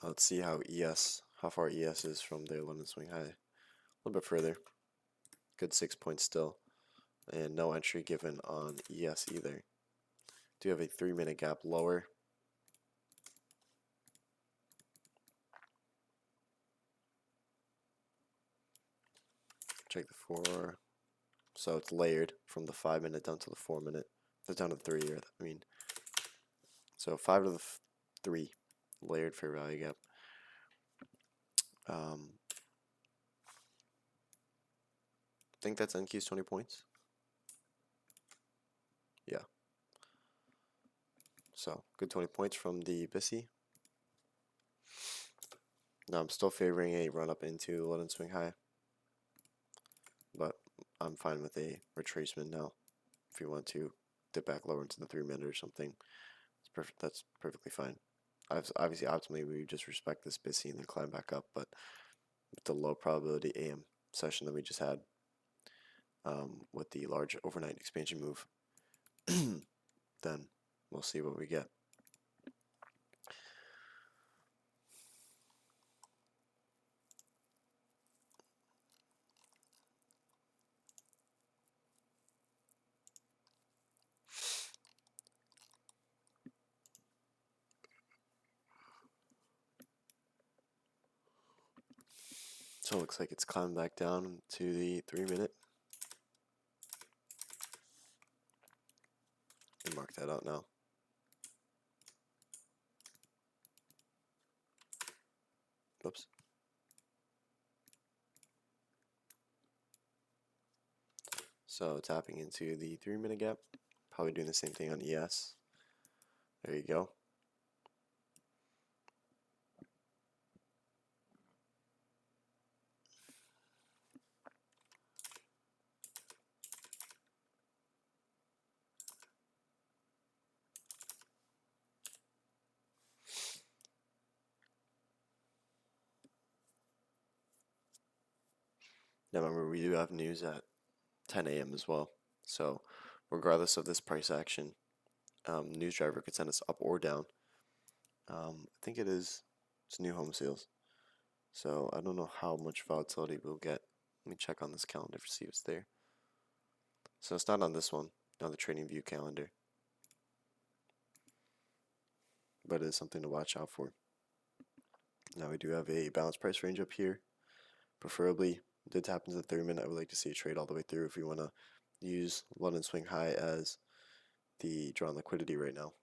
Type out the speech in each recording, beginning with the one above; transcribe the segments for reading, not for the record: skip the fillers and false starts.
Let's see how far ES is from their London swing high. A little bit further. Good 6 points still. And no entry given on ES either. Do have a 3-minute gap lower. Check the 4. So it's layered from the 5-minute down to the 4-minute. Down to the 3, I mean. So 5 to the 3. Layered fair value gap. I think that's NQ's 20 points. Yeah. So good 20 points from the bisi. Now I'm still favoring a run up into London swing high, but I'm fine with a retracement now. If you want to dip back lower into the 3-minute or something, that's perfectly fine. Obviously, optimally, we just respect this bisi and then climb back up, but with the low probability AM session that we just had, with the large overnight expansion move, then we'll see what we get. So it looks like it's climbed back down to the 3-minute. And mark that out now. Oops. So tapping into the 3-minute gap. Probably doing the same thing on ES. There you go. Now remember, we do have news at 10 a.m. as well. So regardless of this price action, news driver could send us up or down. I think it's new home sales. So I don't know how much volatility we'll get. Let me check on this calendar to see if it's there. So it's not on this one, on the trading view calendar. But it is something to watch out for. Now we do have a balanced price range up here. Preferably, did tap into the 3-minute. I would like to see a trade all the way through if we want to use London swing high as the drawn liquidity right now.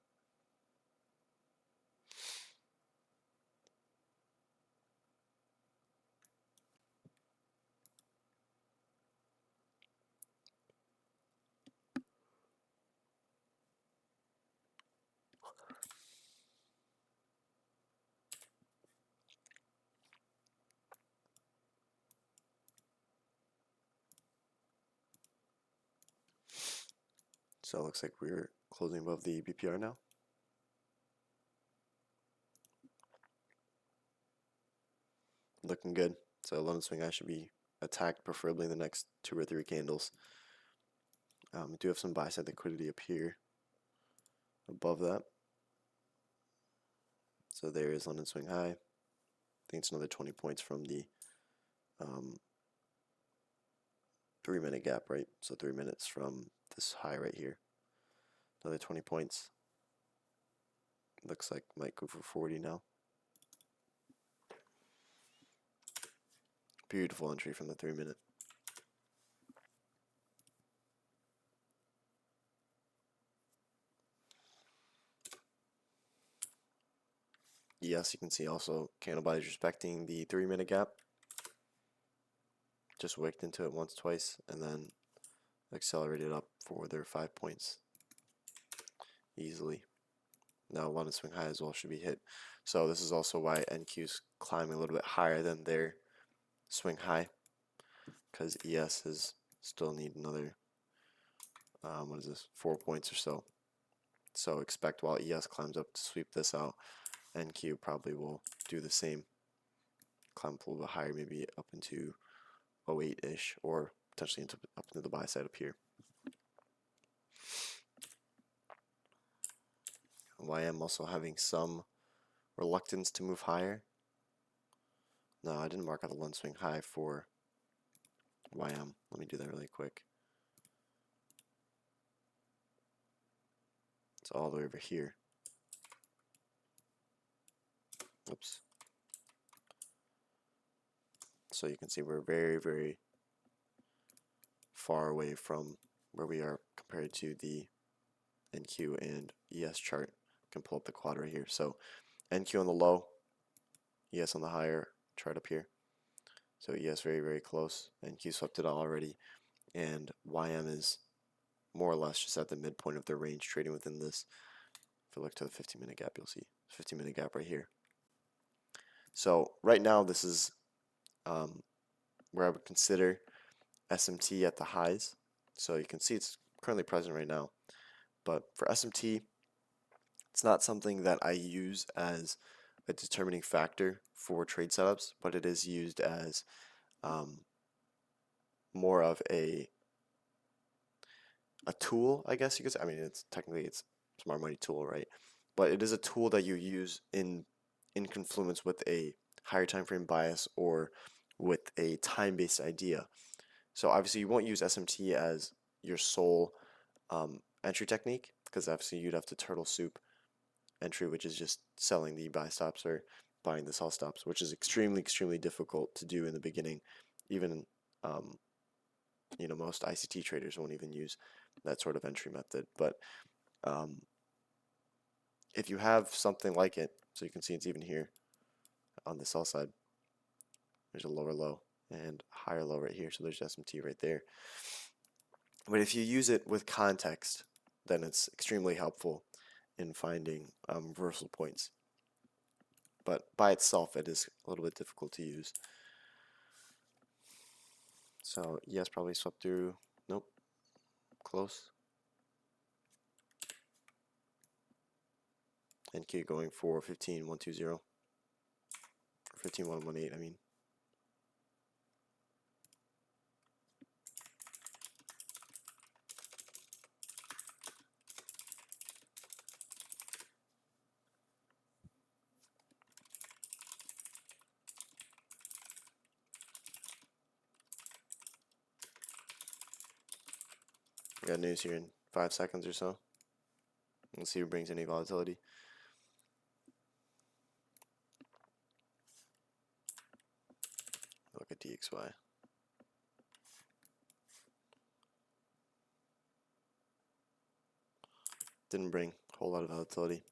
So it looks like we're closing above the BPR now. Looking good. So London swing high should be attacked preferably in the next 2 or 3 candles. We do have some buy side liquidity up here above that. So there is London swing high. I think it's another 20 points from the 3-minute gap, right? So 3 minutes from this high right here. Another 20 points. Looks like might go for 40 now. Beautiful entry from the 3-minute. Yes, you can see also candle bodies respecting the 3-minute gap. Just wicked into it once, twice, and then accelerated up for their 5 points easily. Now London swing high as well should be hit. So this is also why NQ's climbing a little bit higher than their swing high, because ES is still need another 4 points or so. So expect while ES climbs up to sweep this out, NQ probably will do the same, climb a little bit higher, maybe up into 08-ish, or potentially up into the buy side up here. YM also having some reluctance to move higher. No, I didn't mark out the one swing high for YM. Let me do that really quick. It's all the way over here. Oops. So you can see we're very, very far away from where we are compared to the NQ and ES chart. You can pull up the quad right here. So NQ on the low, ES on the higher chart up here. So ES very, very close. NQ swept it all already. And YM is more or less just at the midpoint of their range, trading within this. If you look to the 15-minute gap, you'll see 15-minute gap right here. So right now, this is where I would consider SMT at the highs. So you can see it's currently present right now. But for SMT, it's not something that I use as a determining factor for trade setups, but it is used as more of a tool, I guess you could say. I mean, it's technically it's smart money tool, right? But it is a tool that you use in confluence with a higher time frame bias or with a time-based idea. So obviously you won't use SMT as your sole entry technique, because obviously you'd have to turtle soup entry, which is just selling the buy stops or buying the sell stops, which is extremely difficult to do in the beginning. Even you know, most ICT traders won't even use that sort of entry method. But if you have something like it, so you can see it's even here on the sell side, there's a lower low and higher low right here, so there's SMT right there. But if you use it with context, then it's extremely helpful in finding reversal points. But by itself, it is a little bit difficult to use. So yes, probably swept through. Nope, close. And keep going for 15.120, 15.118. I mean. I got news here in 5 seconds or so. Let's see who brings any volatility. Look at DXY. Didn't bring a whole lot of volatility.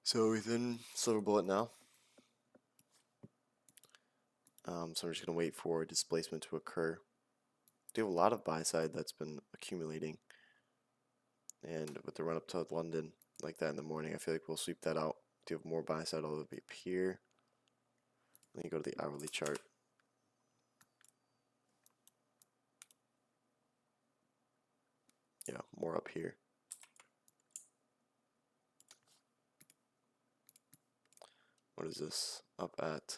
So within silver bullet now. So we're just going to wait for displacement to occur. Do have a lot of buy side that's been accumulating. And with the run up to London like that in the morning, I feel like we'll sweep that out. Do have more buy side all the way up here. Then you go to the hourly chart. Yeah, more up here. What is this? Up at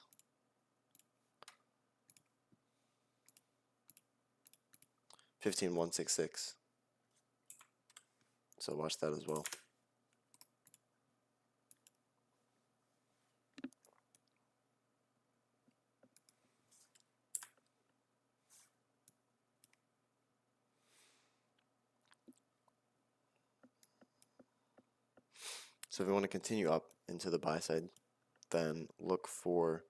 15.166. So watch that as well. So if we want to continue up into the buy side, then look for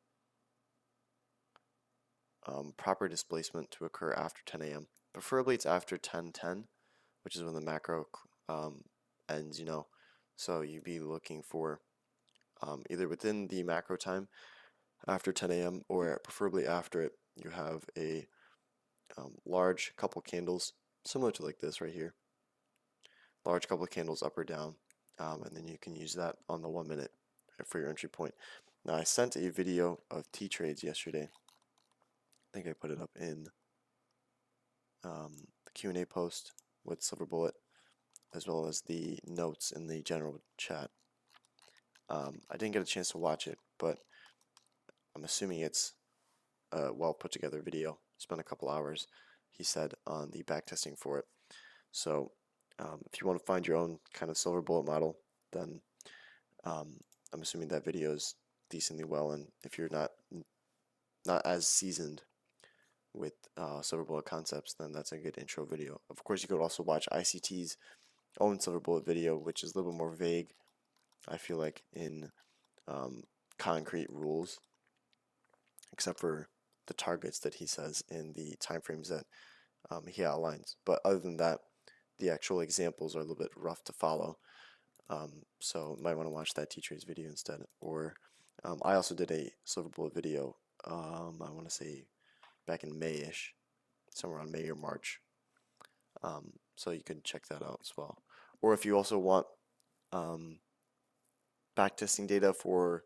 proper displacement to occur after 10 a.m. Preferably it's after 10:10, which is when the macro ends, you know. So you'd be looking for either within the macro time after 10 a.m. or preferably after it. You have a large couple candles similar to like this right here. Large couple candles up or down, and then you can use that on the 1 minute for your entry point. Now I sent a video of T trades yesterday. I think I put it up in the Q&A post with Silver Bullet, as well as the notes in the general chat. I didn't get a chance to watch it, but I'm assuming it's a well put together video. Spent a couple hours, he said, on the backtesting for it. So If you want to find your own kind of silver bullet model, then I'm assuming that video is decently well, and if you're not as seasoned with silver bullet concepts, then that's a good intro video. Of course, you could also watch ICT's own silver bullet video, which is a little bit more vague, I feel like, in concrete rules, except for the targets that he says in the timeframes that he outlines. But other than that, the actual examples are a little bit rough to follow. So might want to watch that teacher's video instead. Or I also did a silver bullet video, I want to say back in May-ish, somewhere around May or March. So you can check that out as well. Or if you also want backtesting data for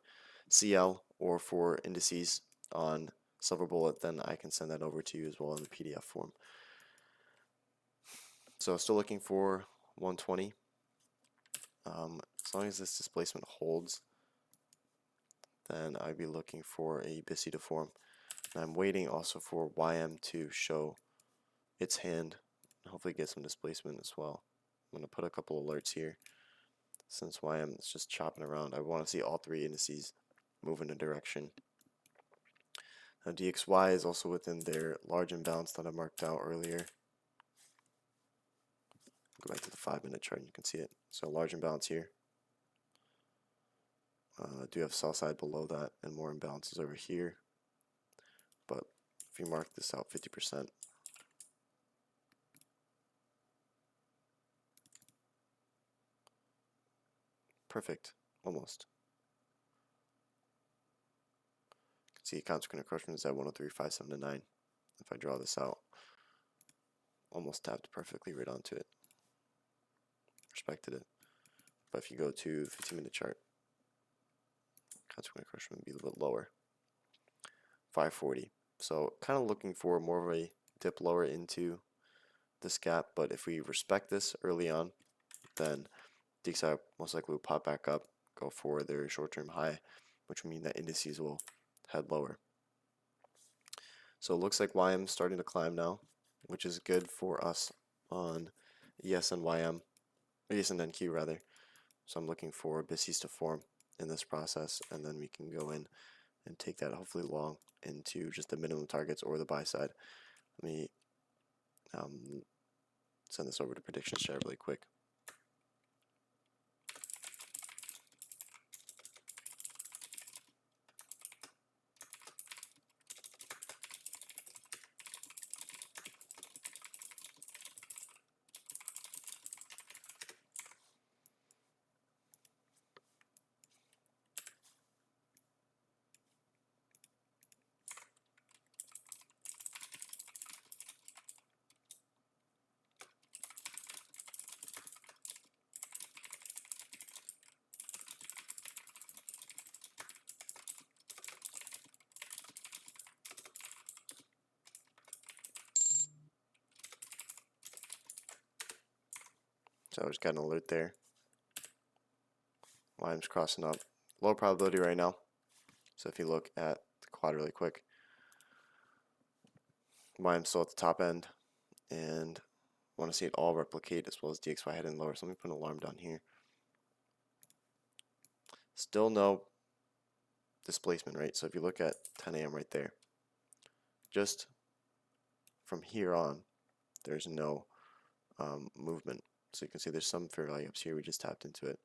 CL or for indices on silver bullet, then I can send that over to you as well in the PDF form. So still looking for 120. As long as this displacement holds, then I'd be looking for a bisi to form. And I'm waiting also for YM to show its hand, and hopefully get some displacement as well. I'm going to put a couple alerts here. Since YM is just chopping around, I want to see all three indices move in a direction. Now DXY is also within their large imbalance that I marked out earlier. Go back to the 5-minute chart and you can see it. So large imbalance here. Do have sell side below that and more imbalances over here. But if you mark this out 50%, perfect, almost. You can see consequent encroachment is at 103.579. If I draw this out, almost tapped perfectly right onto it. Respected it. But if you go to 15-minute chart, consequent encroachment would be a little bit lower. 540. So kind of looking for more of a dip lower into this gap, but if we respect this early on, then DXY most likely will pop back up, go for their short-term high, which would mean that indices will head lower. So it looks like YM is starting to climb now, which is good for us on ES and YM, or ES and NQ rather. So I'm looking for bisis to form in this process, and then we can go in and take that hopefully long into just the minimum targets or the buy side. Let me send this over to predictions chat really quick. So I just got an alert there. YM's crossing up. Low probability right now. So if you look at the quad really quick, YM's still at the top end, and want to see it all replicate as well as DXY heading lower. So let me put an alarm down here. Still no displacement, right? So if you look at 10 AM right there, just from here on, there's no movement. So you can see there's some fair value ups here. We just tapped into it,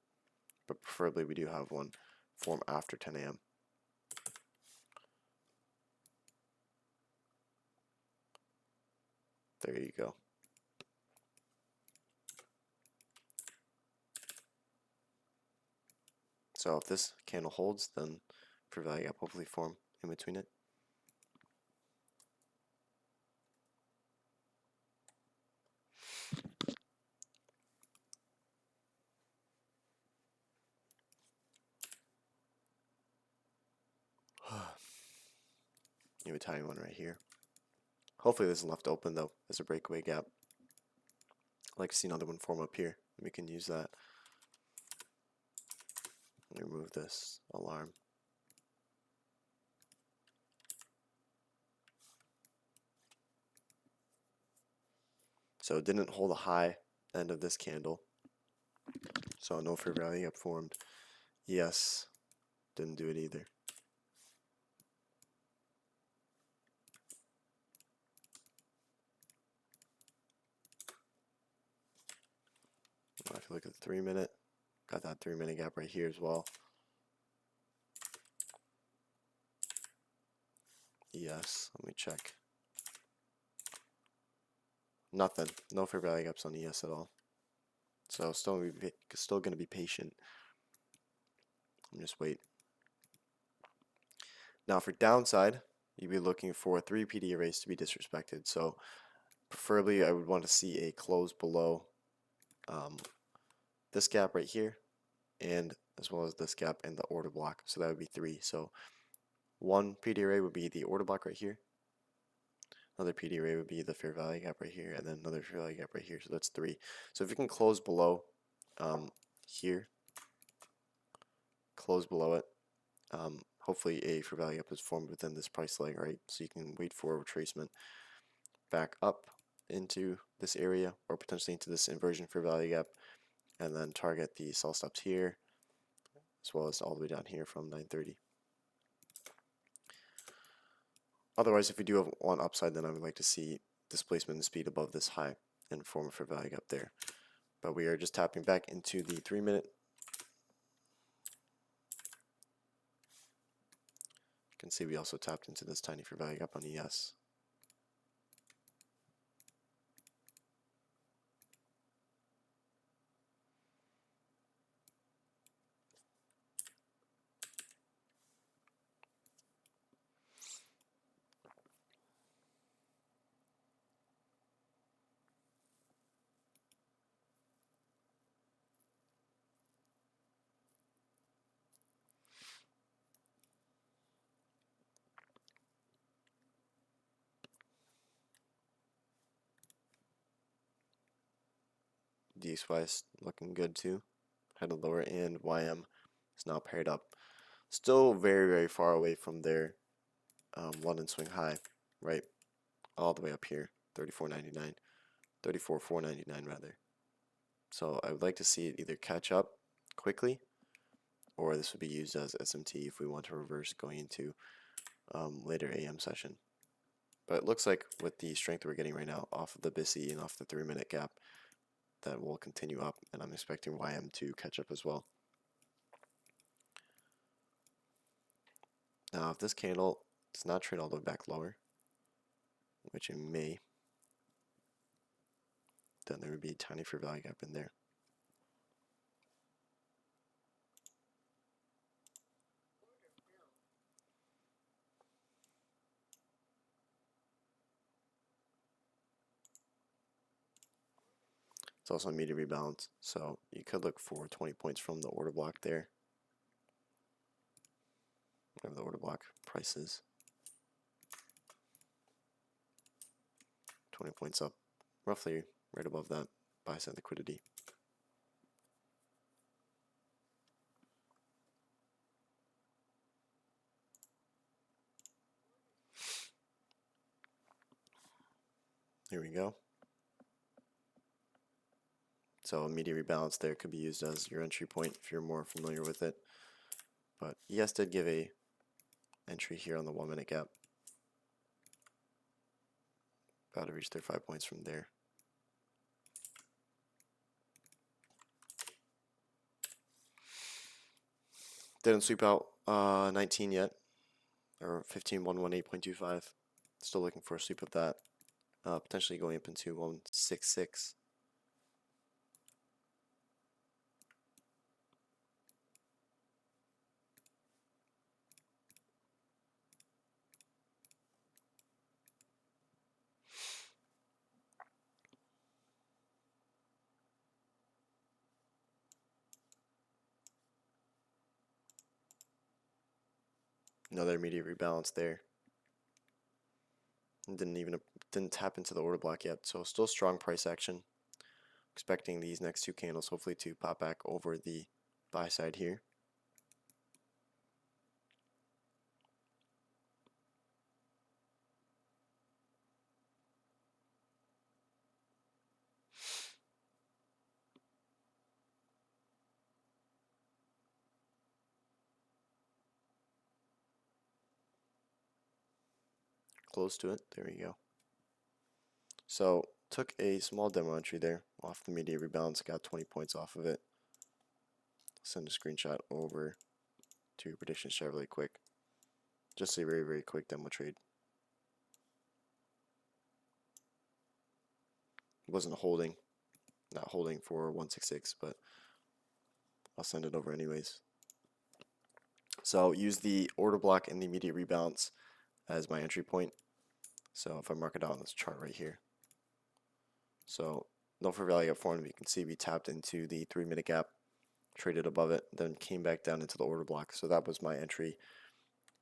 but preferably we do have one form after 10 AM. There you go. So if this candle holds, then fair value gap hopefully form in between it. You have a tiny one right here. Hopefully this is left open though as a breakaway gap. I'd like to see another one form up here. We can use that. Remove this alarm. So it didn't hold a high end of this candle. So no fair value gap formed. Yes, didn't do it either. If you look at the 3 minute, got that 3 minute gap right here as well. Yes, let me check. Nothing. No fair value gaps on ES at all. So still going to be patient. I'm just wait. Now for downside, you'd be looking for 3 PD arrays to be disrespected. So preferably I would want to see a close below this gap right here, and as well as this gap and the order block. So that would be 3. So one PD array would be the order block right here. Another PD array would be the fair value gap right here, and then another fair value gap right here. So that's 3. So if you can close below here, close below it, hopefully a fair value gap is formed within this price leg, right? So you can wait for a retracement back up into this area, or potentially into this inversion fair value gap, and then target the sell stops here, as well as all the way down here from 930. Otherwise, if we do have one upside, then I would like to see displacement and speed above this high and form a fair value gap there. But we are just tapping back into the 3 minute. You can see we also tapped into this tiny fair value gap on ES. DXY is looking good too. Headed lower, and YM is now paired up. Still very, very far away from their London swing high, right? All the way up here, 34.99, 34.499 rather. So I would like to see it either catch up quickly, or this would be used as SMT if we want to reverse going into later AM session. But it looks like with the strength we're getting right now off of the bisi and off the 3 minute gap, that will continue up, and I'm expecting YM to catch up as well. Now if this candle does not trade all the way back lower, which it may, then there would be a tiny fair value gap in there. It's also a media rebalance, so you could look for 20 points from the order block there. Whatever the order block price is. 20 points up, roughly right above that buy side liquidity. Here we go. So immediate rebalance there could be used as your entry point if you're more familiar with it. But ES did give a entry here on the 1 minute gap. About to reach their 5 points from there. Didn't sweep out 19 yet, or 15.118.25. Still looking for a sweep of that. Potentially going up into 166. Another immediate rebalance there. Didn't tap into the order block yet, so still strong price action. Expecting these next two candles hopefully to pop back over the buy side here. close to it. There we go. So took a small demo entry there off the immediate rebalance, got 20 points off of it. Send a screenshot over to your predictions chart really quick. Just a very quick demo trade. Wasn't holding, not holding for 166, but I'll send it over anyways. So use the order block and the immediate rebalance as my entry point. So if I mark it out on this chart right here. So no fair value gap formed, you can see we tapped into the 3-minute gap, traded above it, then came back down into the order block. So that was my entry.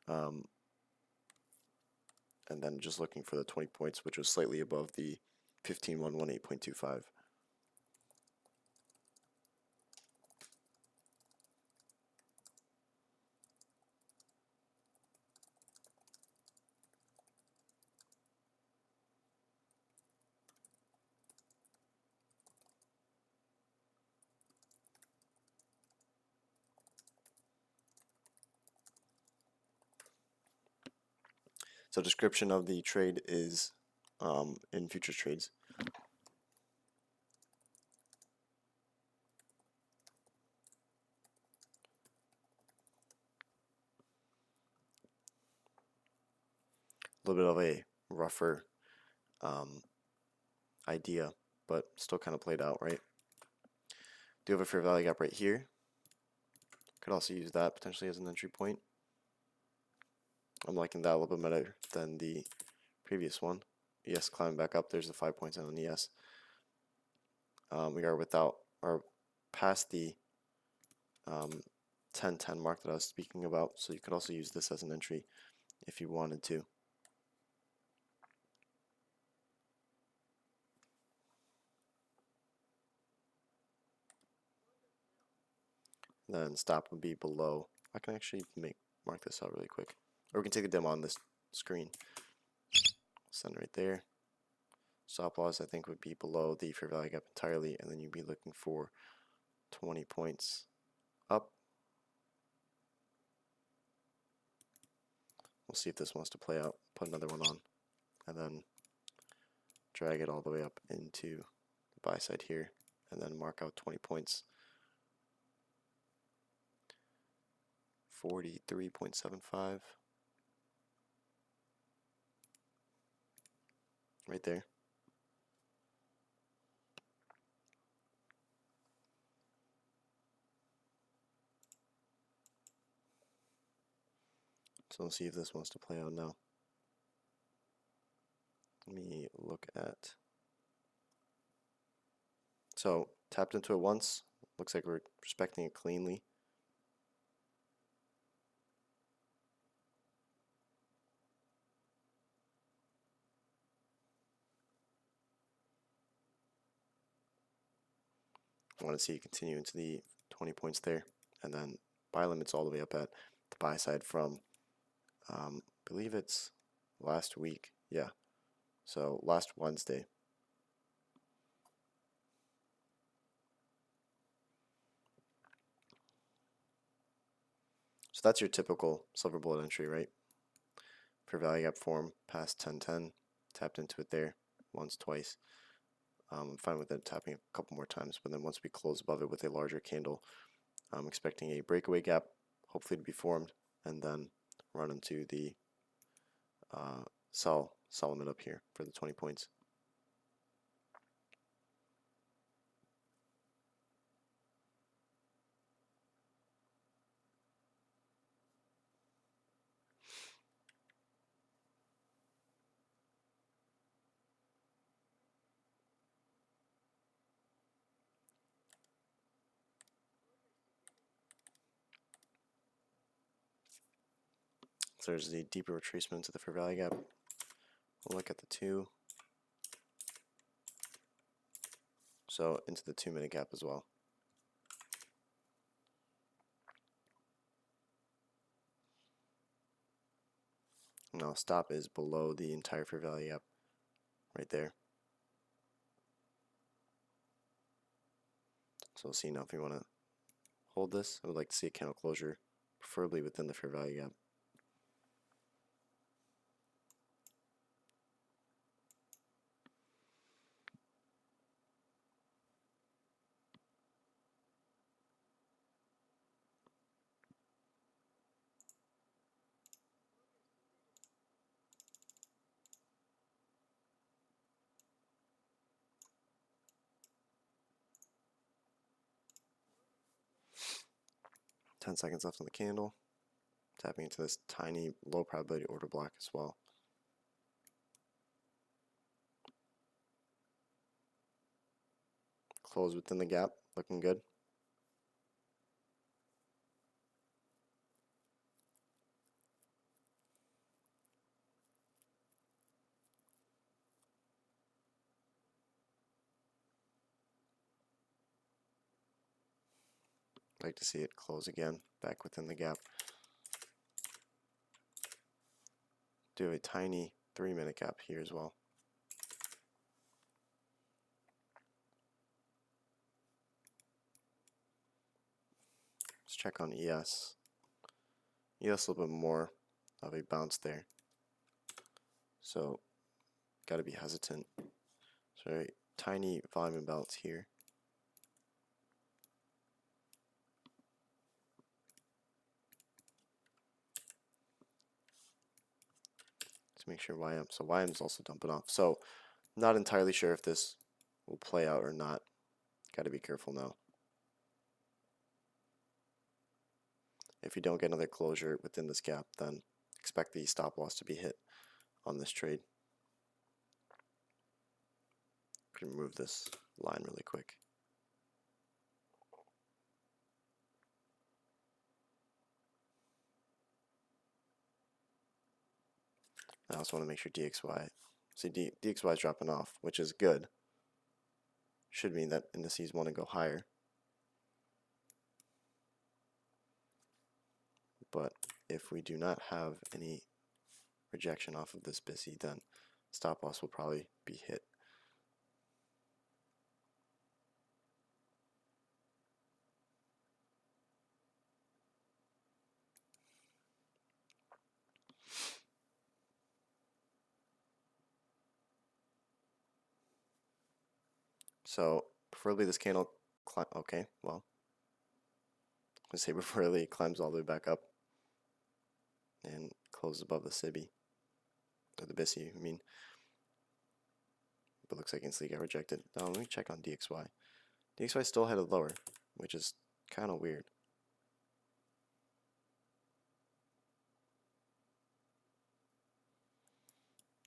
And then just looking for the 20 points, which was slightly above the 15,118.25. So description of the trade is in futures trades. A little bit of a rougher idea, but still kind of played out, right? Do have a fair value gap right here. Could also use that potentially as an entry point. I'm liking that a little bit better than the previous one. ES climbing back up. There's the 5 points on ES. We are without or past the 10-10 mark that I was speaking about. So you could also use this as an entry if you wanted to. Then stop would be below. I can actually mark this out really quick. Or we can take a demo on this screen. Send right there. Stop loss I think would be below the fair value gap entirely, and then you'd be looking for 20 points up. We'll see if this wants to play out. Put another one on, and then drag it all the way up into the buy side here, and then mark out 20 points. 43.75 right there. So let's see if this wants to play out now. Let me look at. So tapped into it once. Looks like we're respecting it cleanly. I want to see it continue into the 20 points there, and then buy limits all the way up at the buy side from I believe it's last week. Yeah, so last Wednesday. So that's your typical silver bullet entry, right? For value gap form past 10-10, tapped into it there once, twice. I'm fine with it tapping a couple more times, but then once we close above it with a larger candle, I'm expecting a breakaway gap, hopefully to be formed, and then run into the sell limit up here for the 20 points. So there's the deeper retracement into the fair value gap. We'll look at the 2. So into the 2-minute gap as well. Now stop is below the entire fair value gap right there. So we'll see now if we want to hold this. I would like to see a candle closure, preferably within the fair value gap. 10 seconds left on the candle. Tapping into this tiny low probability order block as well. Close within the gap, looking good. Like to see it close again, back within the gap. Do a tiny 3-minute gap here as well. Let's check on ES. ES a little bit more of a bounce there. So, gotta be hesitant. So, tiny volume imbalance here. To make sure YM. So YM is also dumping off. So not entirely sure if this will play out or not. Got to be careful now. If you don't get another closure within this gap, then expect the stop loss to be hit on this trade. Can remove this line really quick. I also want to make sure DXY. See, DXY is dropping off, which is good. Should mean that indices want to go higher. But if we do not have any rejection off of this bisi, then stop loss will probably be hit. So preferably this candle okay, well, let's say preferably it climbs all the way back up and closes above the sibi, or the bisi, I mean. But looks like instantly got rejected. Now let me check on DXY. DXY still headed lower, which is kind of weird.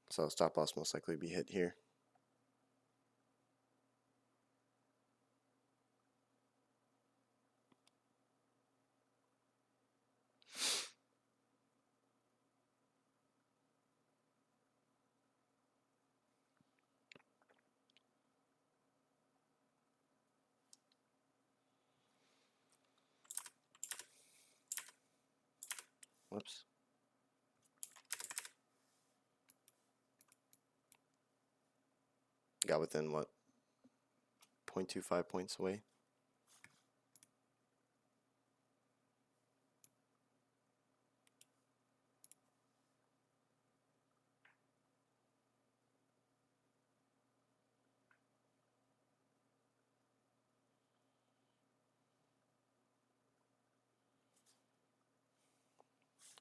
So stop loss most likely be hit here. Whoops. Got within what? 0.25 points away.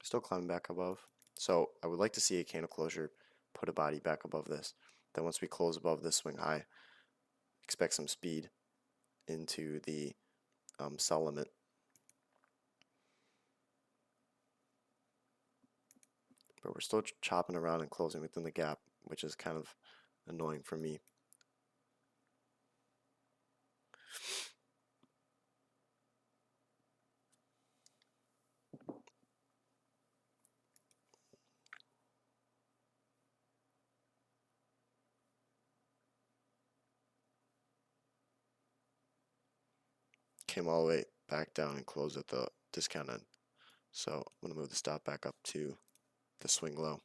Still climbing back above. So I would like to see a candle closure put a body back above this. Then once we close above this swing high, expect some speed into the sell limit. But we're still chopping around and closing within the gap, which is kind of annoying for me. Came all the way back down and closed at the discount end. So I'm going to move the stop back up to the swing low.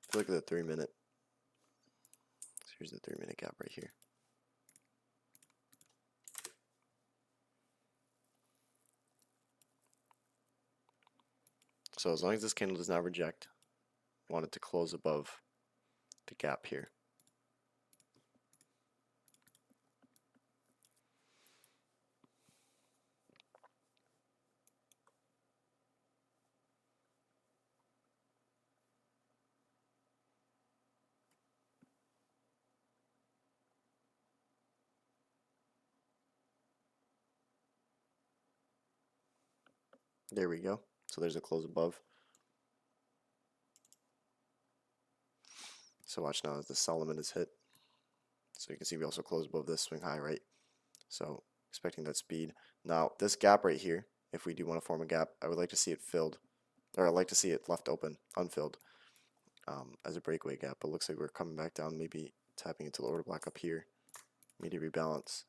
If you look at the 3-minute, here's the 3-minute gap right here. So as long as this candle does not reject, I want it to close above the gap here. There we go. So there's a close above. So watch now as the sell limit is hit. So you can see we also close above this swing high, right? So expecting that speed. Now this gap right here, if we do want to form a gap, I would like to see it filled, or I'd like to see it left open, unfilled, as a breakaway gap. But it looks like we're coming back down, maybe tapping into the order block up here, immediate rebalance,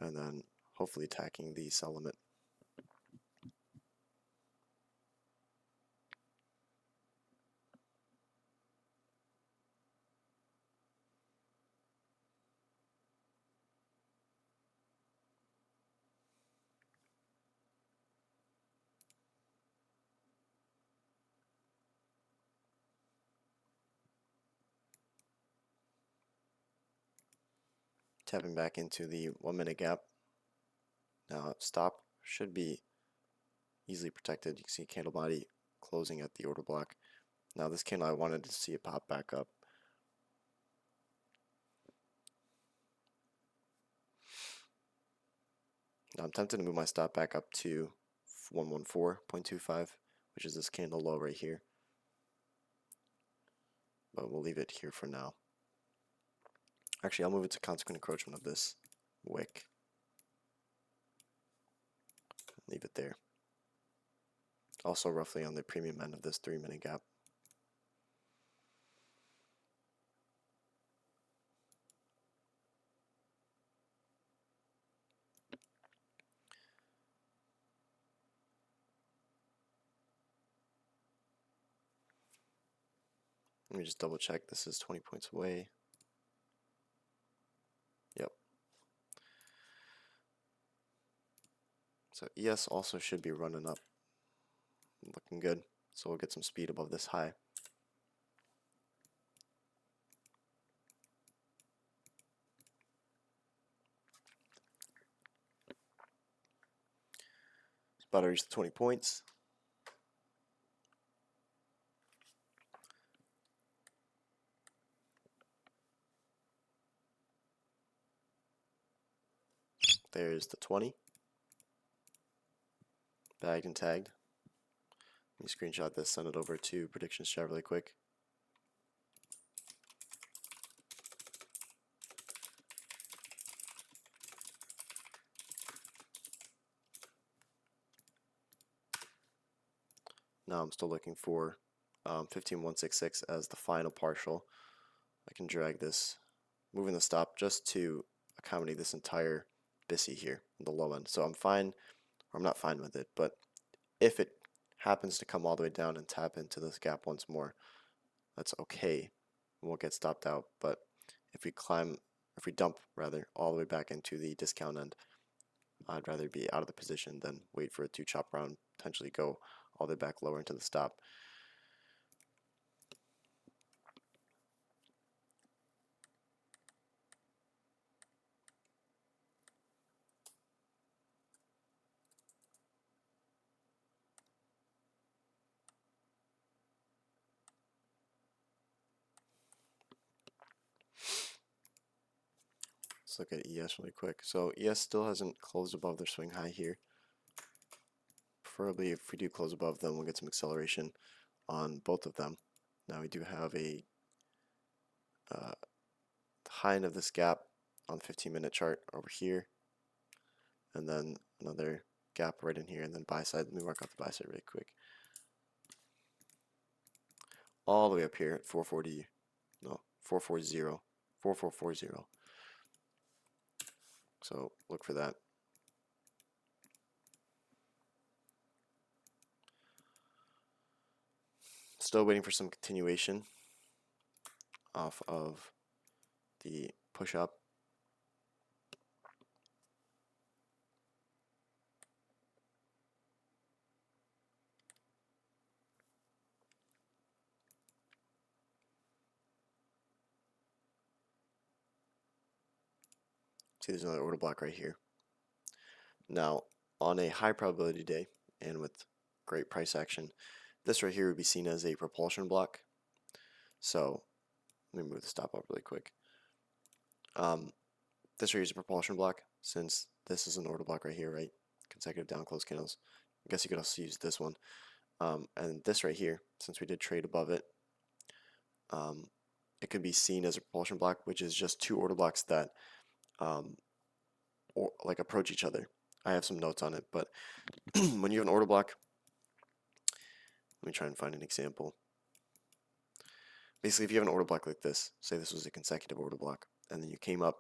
and then hopefully attacking the sell limit. Tapping back into the 1 minute gap. Now stop should be easily protected. You can see candle body closing at the order block. Now this candle, I wanted to see it pop back up. Now I'm tempted to move my stop back up to 114.25, which is this candle low right here. But we'll leave it here for now. Actually, I'll move it to consequent encroachment of this wick. Leave it there. Also roughly on the premium end of this 3 minute gap. Let me just double check. This is 20 points away. Yep. So ES also should be running up. Looking good. So we'll get some speed above this high. It's about to reach the 20 points. There's the 20. Bagged and tagged. Let me screenshot this, send it over to predictions chat really quick. Now I'm still looking for 15166 as the final partial. I can drag this, moving the stop just to accommodate this entire bisi here, the low end. So I'm fine, or I'm not fine with it, but if it happens to come all the way down and tap into this gap once more, that's okay. We'll get stopped out. But if we dump rather all the way back into the discount end, I'd rather be out of the position than wait for it to chop around, potentially go all the way back lower into the stop. Let's look at ES really quick. So ES still hasn't closed above their swing high here. Preferably if we do close above them, we'll get some acceleration on both of them. Now we do have a high end of this gap on the 15-minute chart over here, and then another gap right in here, and then buy side. Let me work out the buy side really quick. All the way up here at 440, no, 440, 4440. So look for that. Still waiting for some continuation off of the push up. See, there's another order block right here. Now, on a high probability day and with great price action, this right here would be seen as a propulsion block. So let me move the stop up really quick. This right here is a propulsion block, since this is an order block right here, right? consecutive down close candles. I guess you could also use this one. And this right here, since we did trade above it, it could be seen as a propulsion block, which is just two order blocks that or like approach each other. I have some notes on it, but when you have an order block, let me try and find an example. Basically, if you have an order block like this, say this was a consecutive order block, and then you came up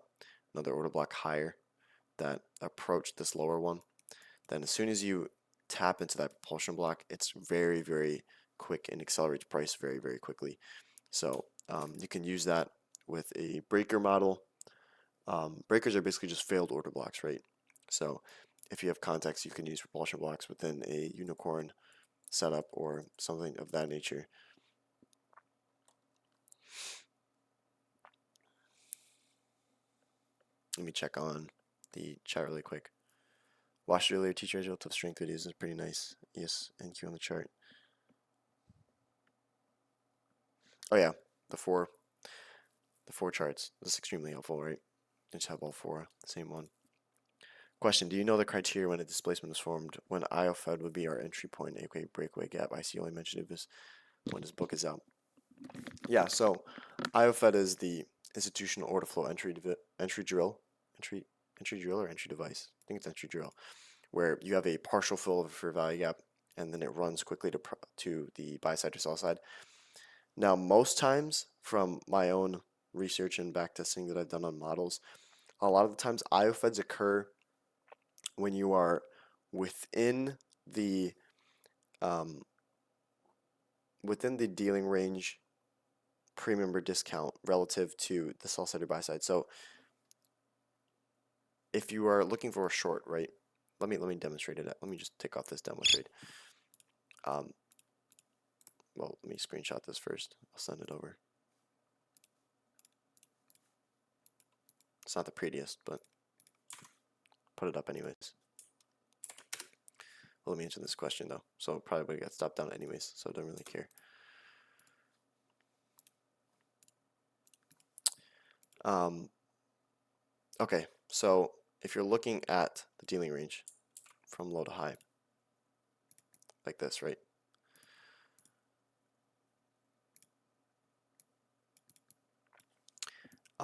another order block higher that approached this lower one, then as soon as you tap into that propulsion block, it's very, very quick and accelerates price very, very quickly. So you can use that with a breaker model. Breakers are basically just failed order blocks, right? So if you have context, you can use propulsion blocks within a unicorn setup or something of that nature. Let me check on the chat really quick. Watched earlier teacher's relative strength videos, is pretty nice. Yes, and Q on the chart. Oh yeah, the four charts. This is extremely helpful, right? You just have all four, the same one. Question: do you know the criteria when a displacement is formed? When IOFED would be our entry point, aka breakaway gap. I see only mentioned it when his book is out. Yeah, so IOFED is the institutional order flow entry drill or entry device. I think it's entry drill, where you have a partial fill of a fair value gap, and then it runs quickly to the buy side or sell side. Now, most times, from my own research and backtesting that I've done on models, a lot of the times IOFEDs occur when you are within the dealing range premium or discount relative to the sell side or buy side. So if you are looking for a short, right? Let me demonstrate it. Let me just take off this demo trade. Well, let me screenshot this first. I'll send it over. It's not the prettiest, but put it up anyways. Well, let me answer this question though. So probably would get stopped down anyways, so I don't really care. Okay, so if you're looking at the dealing range from low to high, like this, right?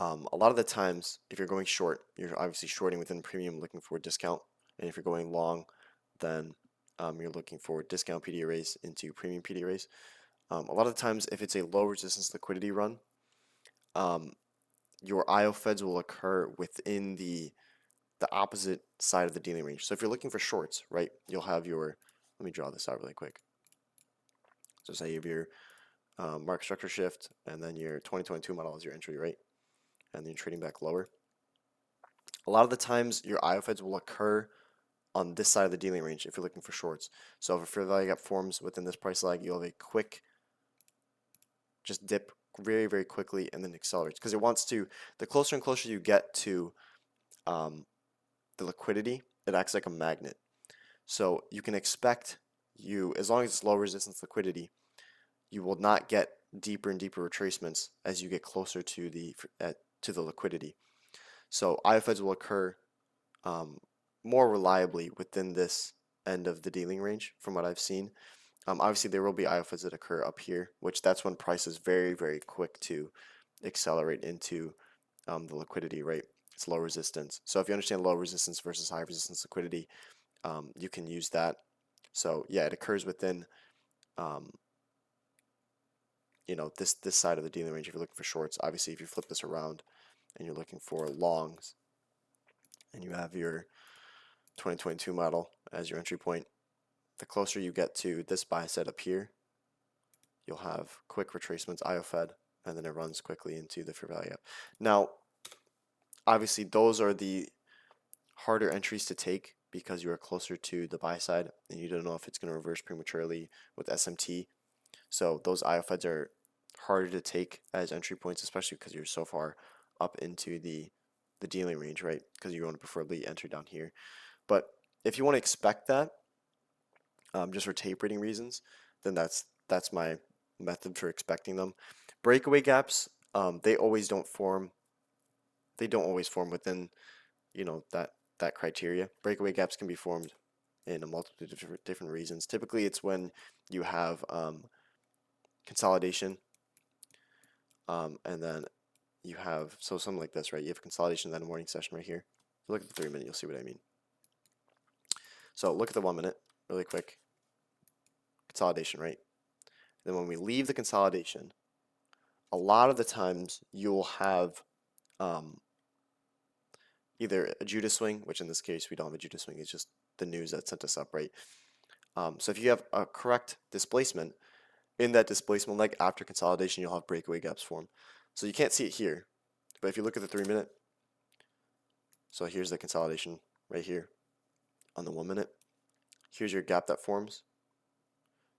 A lot of the times, if you're going short, you're obviously shorting within premium looking for a discount. And if you're going long, then you're looking for discount PD arrays into premium PD arrays. A lot of the times, if it's a low resistance liquidity run, your IOFEDs will occur within the opposite side of the dealing range. So if you're looking for shorts, right, you'll have your, let me draw this out really quick. So say you have your market structure shift, and then your 2022 model is your entry, right? And then you're trading back lower. A lot of the times your IOFEDs will occur on this side of the dealing range if you're looking for shorts. So if a fair value gap forms within this price lag, you'll have a quick just dip very, very quickly and then accelerates because it wants to, the closer and closer you get to the liquidity, it acts like a magnet. So you can expect as long as it's low resistance liquidity, you will not get deeper and deeper retracements as you get closer to the liquidity. So IOFEDs will occur more reliably within this end of the dealing range from what I've seen. Obviously, there will be IOFEDs that occur up here, which that's when price is very, very quick to accelerate into the liquidity, right? It's low resistance. So if you understand low resistance versus high resistance liquidity, you can use that. So yeah, it occurs within this side of the dealing range if you're looking for shorts. Obviously, if you flip this around and you're looking for longs and you have your 2022 model as your entry point, the closer you get to this buy set up here, you'll have quick retracements, IOFED, and then it runs quickly into the fair value gap. Now, obviously, those are the harder entries to take because you are closer to the buy side and you don't know if it's going to reverse prematurely with SMT. So those IOFEDs are harder to take as entry points, especially because you're so far up into the dealing range, right? Because you want to preferably enter down here. But if you want to expect that, just for tape reading reasons, then that's my method for expecting them. Breakaway gaps, they always don't form. They don't always form within, that criteria. Breakaway gaps can be formed in a multitude of different reasons. Typically, it's when you have consolidation, and then you have, so something like this, right? You have consolidation, then a morning session right here. If you look at the 3 minute, you'll see what I mean. So look at the 1 minute really quick. Consolidation, right? Then when we leave the consolidation, a lot of the times you'll have either a Judas swing, which in this case we don't have a Judas swing, it's just the news that sent us up, right? So if you have a correct displacement, in that displacement leg after consolidation, you'll have breakaway gaps form. So you can't see it here, but if you look at the 3 minute, so here's the consolidation right here on the 1 minute. Here's your gap that forms.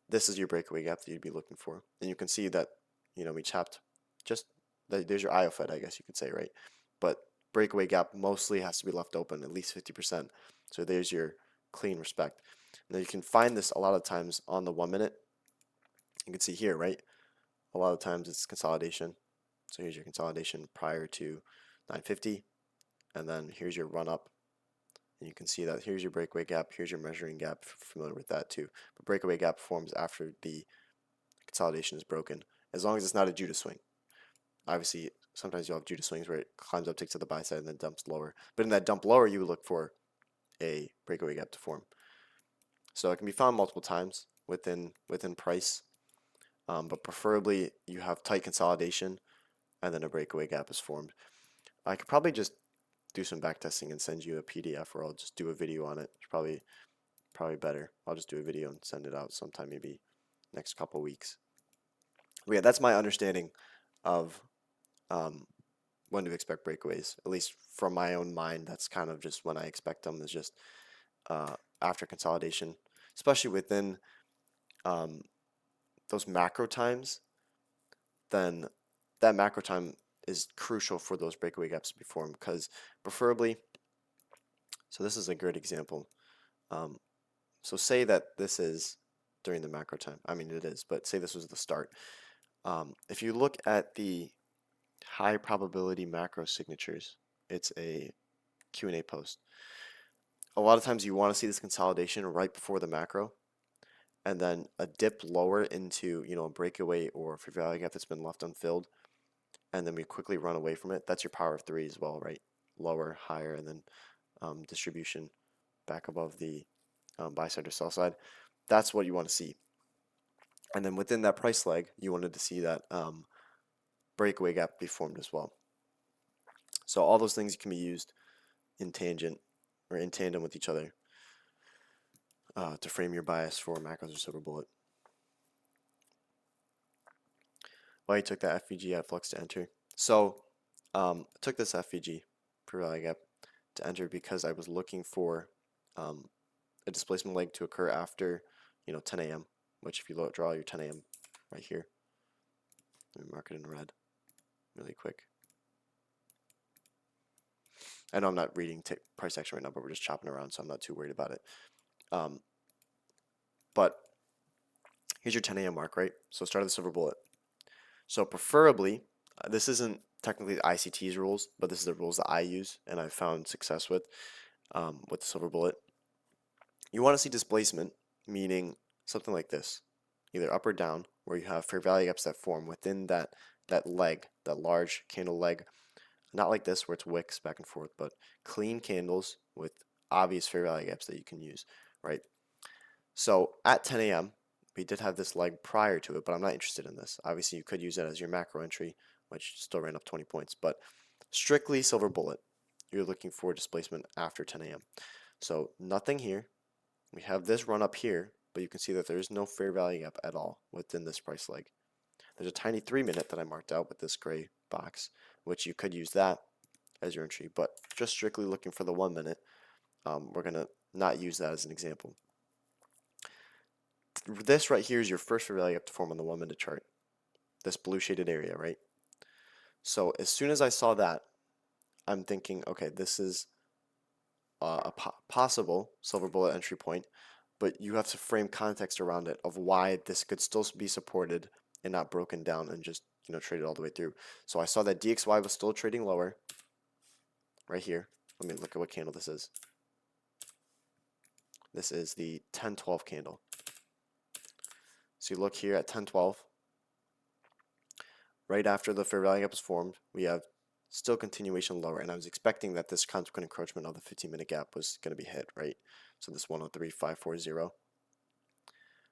This is your breakaway gap that you'd be looking for. And you can see that, we chopped just, there's your IO Fed, I guess you could say, right? But breakaway gap mostly has to be left open, at least 50%. So there's your clean respect. Now you can find this a lot of times on the 1 minute. You can see here, right? A lot of times it's consolidation. So here's your consolidation prior to 950. And then here's your run up. And you can see that here's your breakaway gap, here's your measuring gap, if you're familiar with that too. But breakaway gap forms after the consolidation is broken, as long as it's not a Judas swing. Obviously, sometimes you'll have Judas swings where it climbs up, takes to the buy side, and then dumps lower. But in that dump lower, you would look for a breakaway gap to form. So it can be found multiple times within price, but preferably you have tight consolidation, and then a breakaway gap is formed. I could probably just do some backtesting and send you a PDF, or I'll just do a video on it. It's probably better. I'll just do a video and send it out sometime, maybe next couple weeks. But yeah, that's my understanding of when to expect breakaways. At least from my own mind, that's kind of just when I expect them, is just after consolidation, especially within those macro times. Then that macro time is crucial for those breakaway gaps to be formed, because preferably, so this is a good example. So say that this is during the macro time. I mean, it is, but say this was the start. If you look at the high probability macro signatures, it's a Q&A post. A lot of times you want to see this consolidation right before the macro, and then a dip lower into, a breakaway or fair value gap that's been left unfilled, and then we quickly run away from it. That's your power of three as well, right? Lower, higher, and then distribution back above the buy side or sell side. That's what you want to see. And then within that price leg, you wanted to see that breakaway gap be formed as well. So all those things can be used in tangent or in tandem with each other to frame your bias for macros or silver bullet. Why you took that FVG at flux to enter? So I took this FVG for value gap to enter because I was looking for a displacement leg to occur after 10 a.m. which if you draw your 10 a.m. right here, let me mark it in red really quick. I know I'm not reading price action right now, but we're just chopping around, so I'm not too worried about it. But here's your 10 a.m. mark, right? So start of the silver bullet. So preferably, this isn't technically the ICTs rules, but this is the rules that I use and I've found success with the silver bullet. You want to see displacement, meaning something like this, either up or down, where you have fair value gaps that form within that leg, that large candle leg. Not like this where it's wicks back and forth, but clean candles with obvious fair value gaps that you can use, right? So at 10 a.m., we did have this leg prior to it, but I'm not interested in this. Obviously, you could use it as your macro entry, which still ran up 20 points, but strictly silver bullet, you're looking for displacement after 10 a.m. So nothing here. We have this run up here, but you can see that there is no fair value gap at all within this price leg. There's a tiny 3 minute that I marked out with this gray box, which you could use that as your entry, but just strictly looking for the 1 minute, we're going to not use that as an example. This right here is your first fair value gap to form on the 1 minute chart, this blue shaded area, right? So as soon as I saw that, I'm thinking, okay, this is a possible silver bullet entry point, but you have to frame context around it of why this could still be supported and not broken down and just traded all the way through. So I saw that DXY was still trading lower right here. Let me look at what candle this is. This is the 10-12 candle. So you look here at 10-12. Right after the fair value gap was formed, we have still continuation lower, and I was expecting that this consequent encroachment of the 15-minute gap was going to be hit, right? So this 103.540.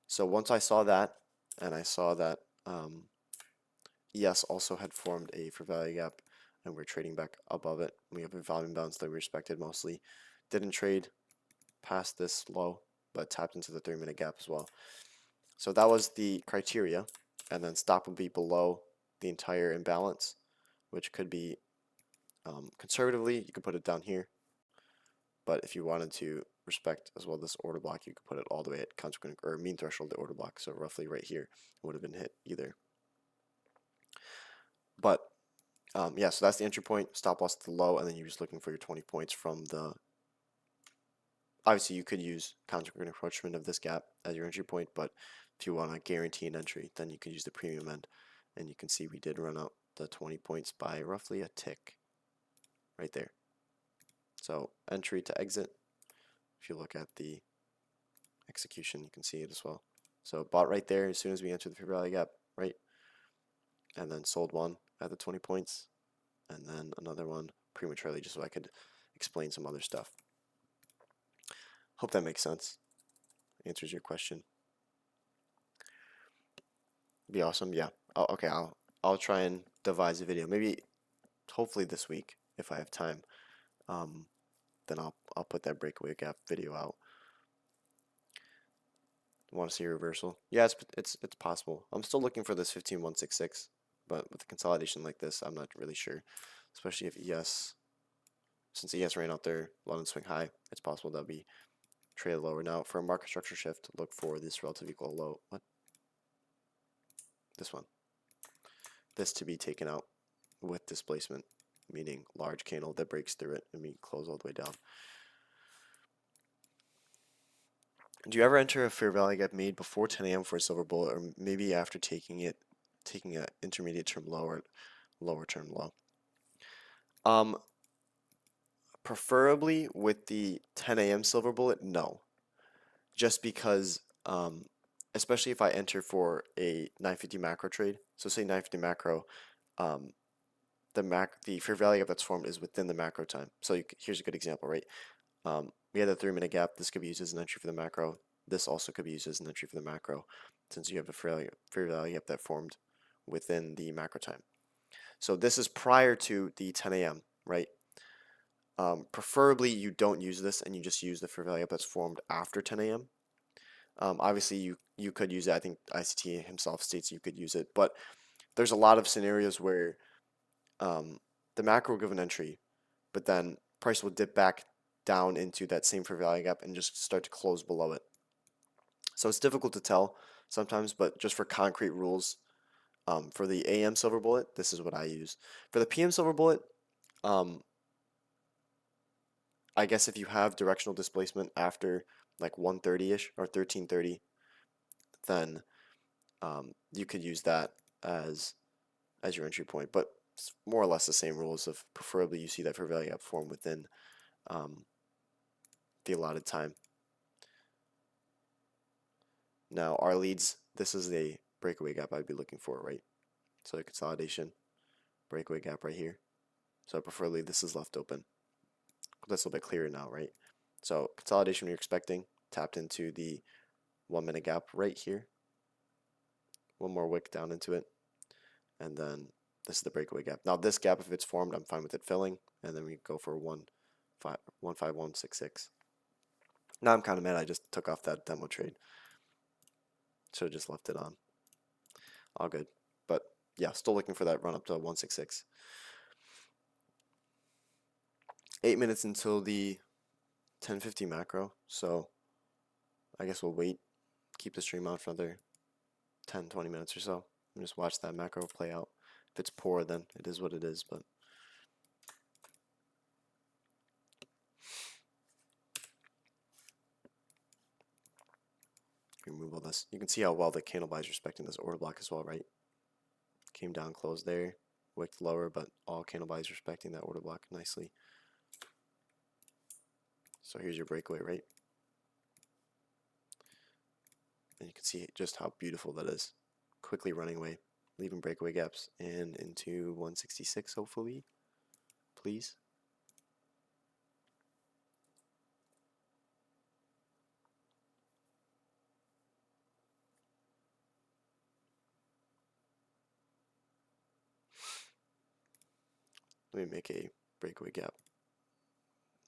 So once I saw that, and I saw that ES also had formed a fair value gap, and we're trading back above it. We have a volume bounce that we respected mostly. Didn't trade past this low, but tapped into the 3-minute gap as well. So that was the criteria, and then stop would be below the entire imbalance, which could be conservatively, you could put it down here, but if you wanted to respect as well this order block, you could put it all the way at consequent or mean threshold the order block, so roughly right here would have been hit either. But yeah, so that's the entry point, stop loss at the low, and then you're just looking for your 20 points from the, obviously you could use consequent encroachment of this gap as your entry point, but if you want to guarantee an entry, then you can use the premium end, and you can see we did run out the 20 points by roughly a tick right there. So entry to exit, if you look at the execution, you can see it as well. So bought right there as soon as we entered the fair value gap, right? And then sold one at the 20 points, and then another one prematurely just so I could explain some other stuff. Hope that makes sense. Answers your question. Be awesome, yeah. Okay, I'll try and devise a video. Maybe, hopefully this week if I have time. Then I'll put that breakaway gap video out. Want to see a reversal? Yeah, it's possible. I'm still looking for this 15.166, but with a consolidation like this, I'm not really sure. Especially if ES, since ES ran out there, London swing high, it's possible that'll be traded lower. Now, for a market structure shift, look for this relative equal low. What? This one. This to be taken out with displacement, meaning large candle that breaks through it and we close all the way down. Do you ever enter a fair value gap made before 10 a.m. for a silver bullet, or maybe after taking an intermediate term low or lower term low? Preferably with the 10 a.m. silver bullet, no. Just because, especially if I enter for a 950 macro trade, so say 950 macro, the fair value gap that's formed is within the macro time. So here's a good example, right? We had a 3-minute gap. This could be used as an entry for the macro. This also could be used as an entry for the macro, since you have a fair value gap that formed within the macro time. So this is prior to the 10 a.m., right? Preferably you don't use this and you just use the fair value gap that's formed after 10 a.m. Obviously you could use it. I think ICT himself states you could use it, but there's a lot of scenarios where the macro will give an entry, but then price will dip back down into that same fair value gap and just start to close below it. So it's difficult to tell sometimes, but just for concrete rules, for the AM silver bullet, this is what I use. For the PM silver bullet, I guess if you have directional displacement after like 130-ish or 1330, then you could use that as your entry point. But it's more or less the same rules of preferably you see that fair value gap form within the allotted time. Now our leads, this is the breakaway gap I'd be looking for, right? So consolidation, breakaway gap right here. So preferably this is left open. That's a little bit clearer now, right? So consolidation you're expecting, tapped into the 1-minute gap right here. One more wick down into it. And then this is the breakaway gap. Now this gap, if it's formed, I'm fine with it filling. And then we go for 15166. Now I'm kind of mad I just took off that demo trade. Should have just left it on. All good. But yeah, still looking for that run up to 166. 8 minutes until the 1050 macro, so I guess we'll wait, keep the stream on for another 10-20 minutes or so, and just watch that macro play out. If it's poor, then it is what it is, but remove all this. You can see how well the candle buy is respecting this order block as well, right? Came down, closed there, wicked lower, but all candle buys respecting that order block nicely. So here's your breakaway, right? And you can see just how beautiful that is. Quickly running away, leaving breakaway gaps, and into 166 hopefully. Please. Let me make a breakaway gap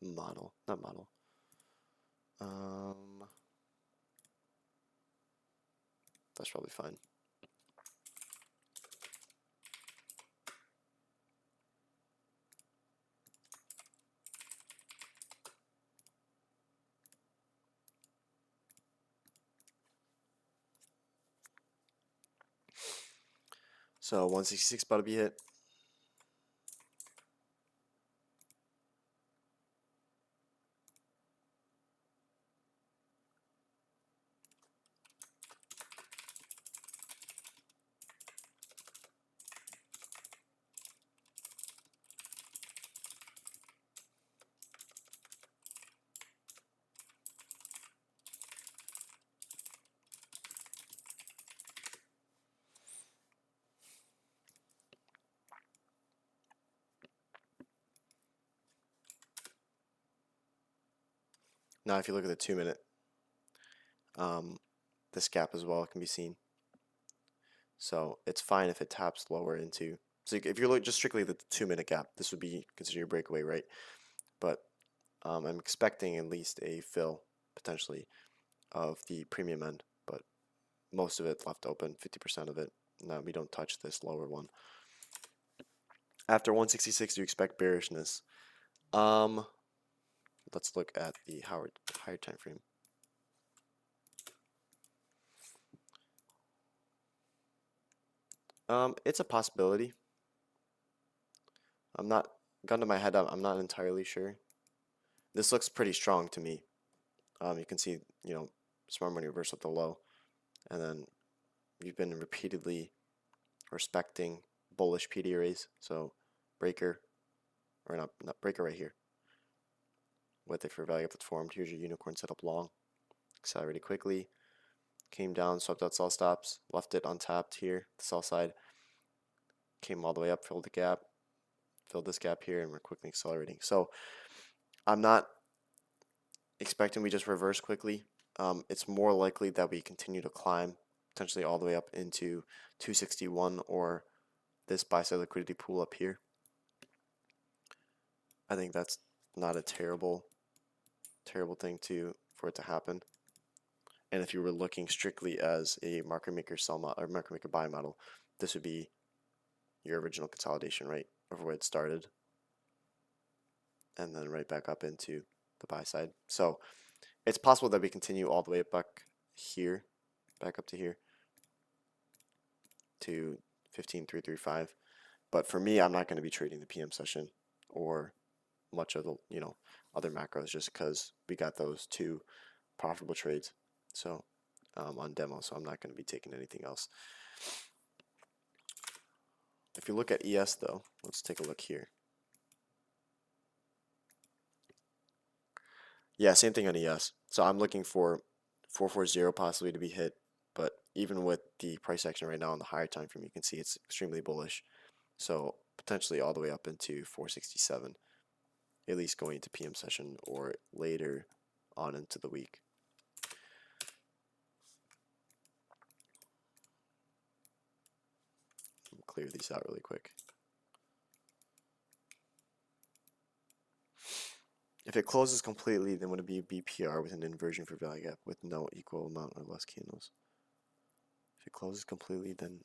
model, not model. That's probably fine. So 166 about to be hit. Now if you look at the 2-minute, this gap as well can be seen. So it's fine if it taps lower into. So if you look just strictly at the 2-minute gap, this would be considered your breakaway, right? But I'm expecting at least a fill potentially of the premium end, but most of it left open, 50% of it. No, we don't touch this lower one. After 166, do you expect bearishness? Let's look at the higher time frame. It's a possibility. I'm not, gun to my head, I'm not entirely sure. This looks pretty strong to me. You can see, smart money reversal at the low, and then you've been repeatedly respecting bullish PD arrays. So breaker, or not breaker right here. With a fair value gap that's formed. Here's your unicorn setup long. Accelerated quickly. Came down, swept out sell stops, left it untapped here, the sell side. Came all the way up, filled the gap, filled this gap here, and we're quickly accelerating. So I'm not expecting we just reverse quickly. It's more likely that we continue to climb, potentially all the way up into 261 or this buy side liquidity pool up here. I think that's not a terrible thing for it to happen. And if you were looking strictly as a market maker sell model or market maker buy model, this would be your original consolidation, right, over where it started, and then right back up into the buy side. So it's possible that we continue all the way back here, back up to here, to 15,335. But for me, I'm not going to be trading the PM session or much of the other macros, just because we got those two profitable trades. So on demo, so I'm not going to be taking anything else. If you look at ES though, let's take a look here. Yeah, same thing on ES. So I'm looking for 440 possibly to be hit, but even with the price action right now on the higher time frame, you can see it's extremely bullish. So potentially all the way up into 467, at least going into PM session or later on into the week. Clear these out really quick. If it closes completely, then would it be a BPR with an inversion for value gap with no equal amount or less candles? If it closes completely, then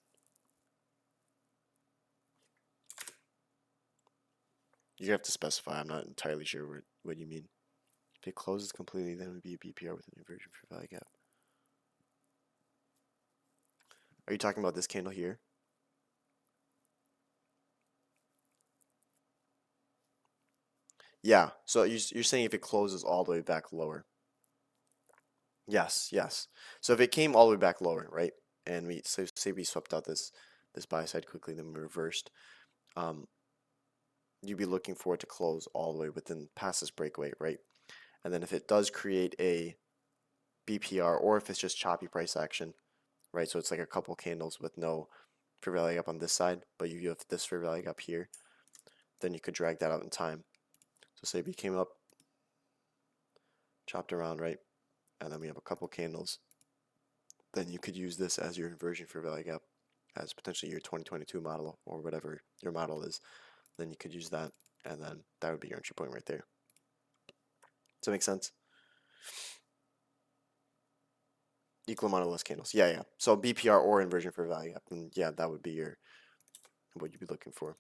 you have to specify. I'm not entirely sure what you mean. If it closes completely, then it would be a BPR with an inversion for value gap. Are you talking about this candle here? Yeah, so you're saying if it closes all the way back lower. Yes, yes. So if it came all the way back lower, right, and we say we swept out this buy side quickly, then we reversed, you'd be looking for it to close all the way within past this breakaway, right? And then if it does create a BPR, or if it's just choppy price action, right? So it's like a couple candles with no fair value gap on this side, but you have this fair value gap here, then you could drag that out in time. So say we came up, chopped around, right? And then we have a couple candles. Then you could use this as your inversion fair value gap, as potentially your 2022 model or whatever your model is. Then you could use that, and then that would be your entry point right there. Does that make sense? Equal amount of less candles. Yeah, yeah. So BPR or inversion fair value gap, and yeah, that would be your what you'd be looking for.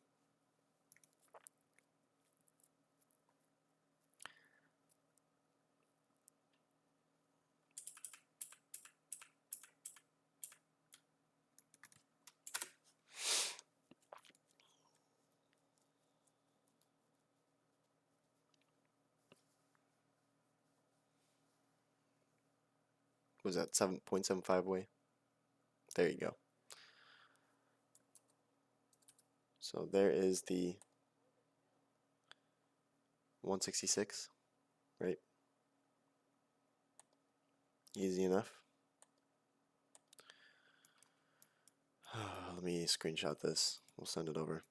Was that 7.75 away? There you go. So there is the 166, right? Easy enough. Let me screenshot this. We'll send it over.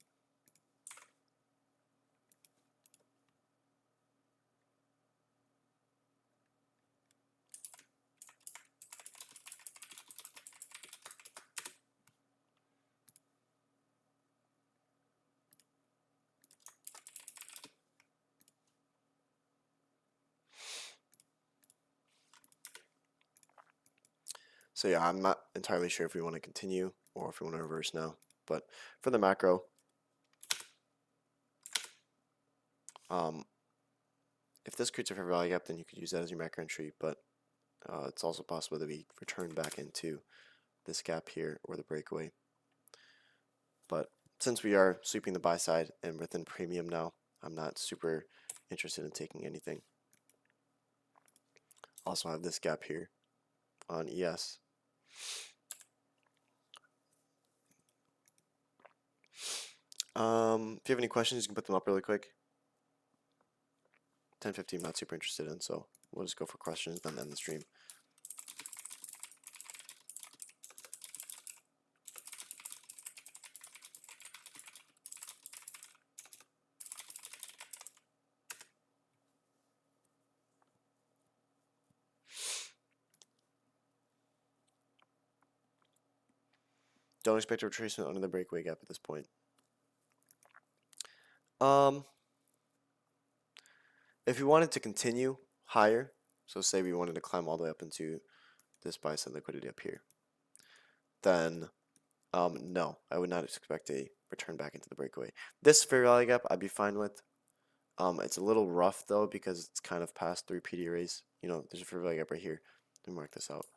So yeah, I'm not entirely sure if we want to continue or if we want to reverse now. But for the macro, if this creates a fair value gap, then you could use that as your macro entry. But it's also possible that we return back into this gap here or the breakaway. But since we are sweeping the buy side and within premium now, I'm not super interested in taking anything. Also have this gap here on ES. If you have any questions, you can put them up really quick. 10:50 I'm not super interested in, so we'll just go for questions, then end the stream. Don't expect a retracement under the breakaway gap at this point. If we wanted to continue higher, so say we wanted to climb all the way up into this buy side liquidity up here, then no, I would not expect a return back into the breakaway. This fair value gap I'd be fine with. It's a little rough though because it's kind of past 3 PD arrays. You know, there's a fair value gap right here. Let me mark this out.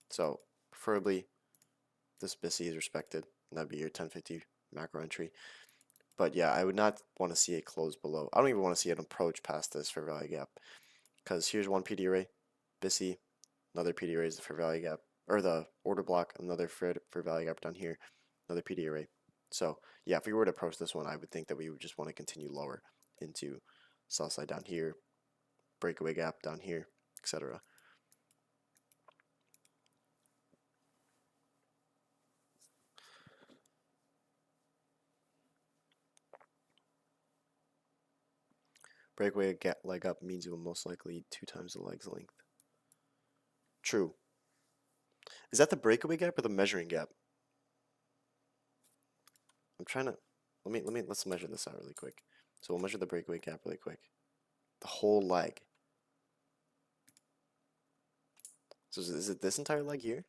So preferably this bisi is respected, and that'd be your 1050 macro entry. But yeah, I would not want to see it close below. I don't even want to see it approach past this fair value gap, because here's one PD array, bisi, another PD array is the fair value gap, or the order block, another fair value gap down here, another PD array. So yeah, if we were to approach this one, I would think that we would just want to continue lower into sell side down here, breakaway gap down here, etc. Breakaway leg up means you will most likely 2 times the leg's length. True. Is that the breakaway gap or the measuring gap? I'm trying to let's measure this out really quick. So we'll measure the breakaway gap really quick. The whole leg. So is it this entire leg here?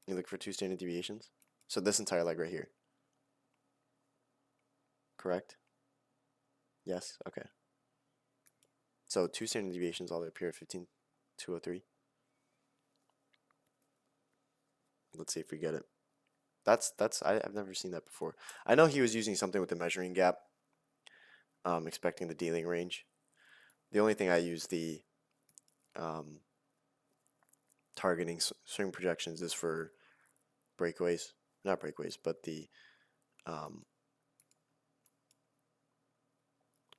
You look for 2 standard deviations. So this entire leg right here. Correct? Yes? Okay. So 2 standard deviations all the way up here at 15,203. Let's see if we get it. I've never seen that before. I know he was using something with the measuring gap, expecting the dealing range. The only thing I use the targeting swing projections is for breakaways, not breakaways, but the